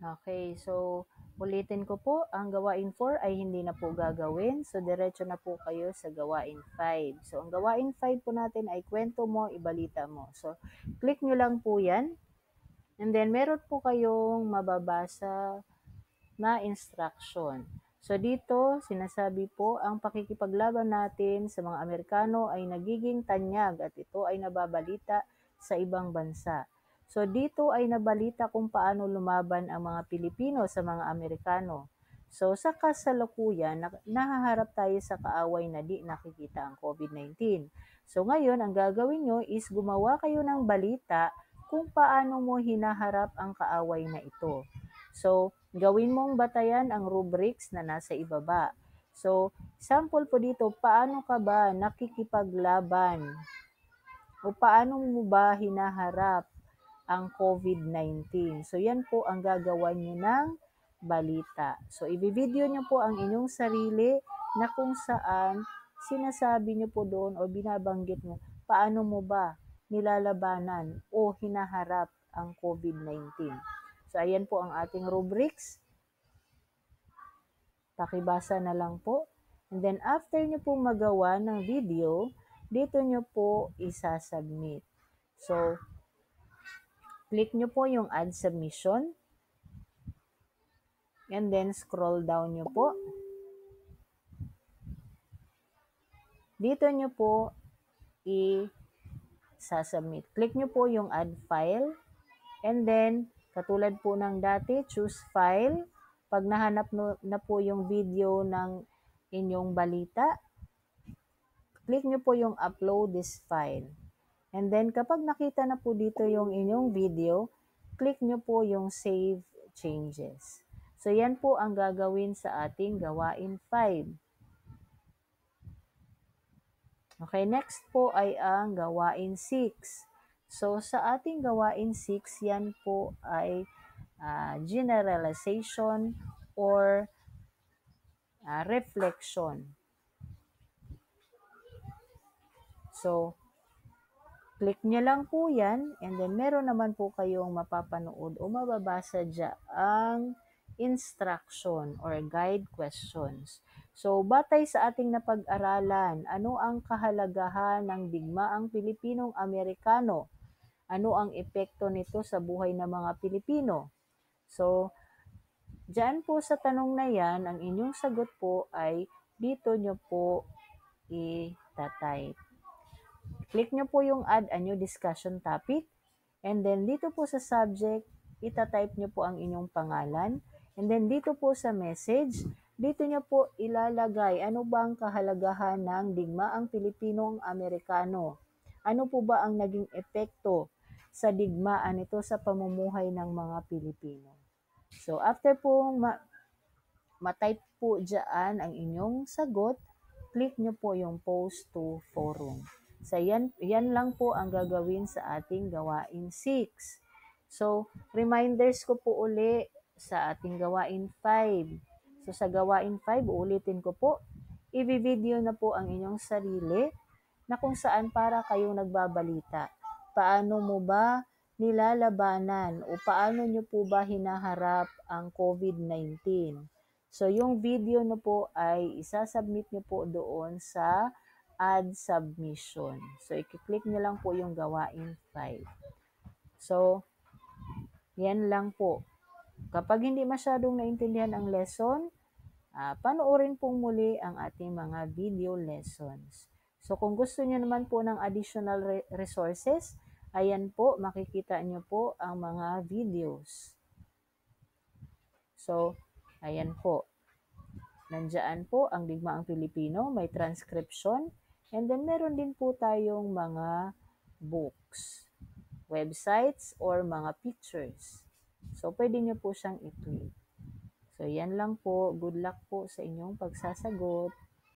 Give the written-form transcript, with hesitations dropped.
Okay, so ulitin ko po, ang gawain 4 ay hindi na po gagawin. So diretso na po kayo sa gawain 5. So ang gawain 5 po natin ay kwento mo, ibalita mo. So click nyo lang po yan. And then meron po kayong mababasa na instruction. So dito, sinasabi po, ang pakikipaglaban natin sa mga Amerikano ay nagiging tanyag at ito ay nababalita sa ibang bansa. So dito ay nabalita kung paano lumaban ang mga Pilipino sa mga Amerikano. So sa kasalukuyan, nahaharap tayo sa kaaway na di nakikita ang COVID-19. So ngayon, ang gagawin nyo is gumawa kayo ng balita kung paano mo hinaharap ang kaaway na ito. So, gawin mong batayan ang rubrics na nasa ibaba. So, sample po dito, paano ka ba nakikipaglaban o paano mo ba hinaharap ang COVID-19? So, yan po ang gagawa nyo ng balita. So, i-video nyo po ang inyong sarili na kung saan sinasabi nyo po doon o binabanggit mo, paano mo ba nilalabanan o hinaharap ang COVID-19. So, ayan po ang ating rubrics. Pakibasa na lang po. And then, after nyo po magawa ng video, dito nyo po isasubmit. So, click nyo po yung add submission. And then, scroll down nyo po. Dito nyo po i-submit. Click nyo po yung add file. And then, katulad po ng dati, choose file. Pag nahanap na po yung video ng inyong balita, click nyo po yung upload this file. And then, kapag nakita na po dito yung inyong video, click nyo po yung save changes. So, yan po ang gagawin sa ating gawain 5. Okay, next po ay ang gawain 6. So, sa ating gawain 6, yan po ay generalization or reflection. So, click nyo lang po yan and then meron naman po kayong mapapanood o mababasa dyan ang instruction or guide questions. So, batay sa ating napag-aralan, ano ang kahalagahan ng digmaang Pilipinong-Amerikano? Ano ang epekto nito sa buhay ng mga Pilipino? So, dyan po sa tanong na yan, ang inyong sagot po ay dito nyo po i-type. Click nyo po yung add a new discussion topic. And then dito po sa subject, itatype nyo po ang inyong pangalan. And then dito po sa message, dito nyo po ilalagay ano ba ang kahalagahan ng digmaang Pilipinong-Amerikano. Ano po ba ang naging epekto sa digmaan ito sa pamumuhay ng mga Pilipino. So after po ma-type po dyan ang inyong sagot, click nyo po yung post to forum. So, yan lang po ang gagawin sa ating gawain 6. So, reminders ko po uli sa ating gawain 5. So, sa gawain 5, ulitin ko po, i-video na po ang inyong sarili na kung saan para kayong nagbabalita. Paano mo ba nilalabanan o paano nyo po ba hinaharap ang COVID-19? So, yung video na po ay isasubmit nyo po doon sa add submission. So, i-click nyo lang po yung gawain 5. So, yan lang po. Kapag hindi masyadong naintindihan ang lesson, panoorin pong muli ang ating mga video lessons. So, kung gusto nyo naman po ng additional resources, ayan po, makikita nyo po ang mga videos. So, ayan po. Nandiyan po ang Digmaang Pilipino, may transcription, and then meron din po tayong mga books, websites, or mga pictures. So, pwede nyo po siyang i-tweet. So, yan lang po. Good luck po sa inyong pagsasagot.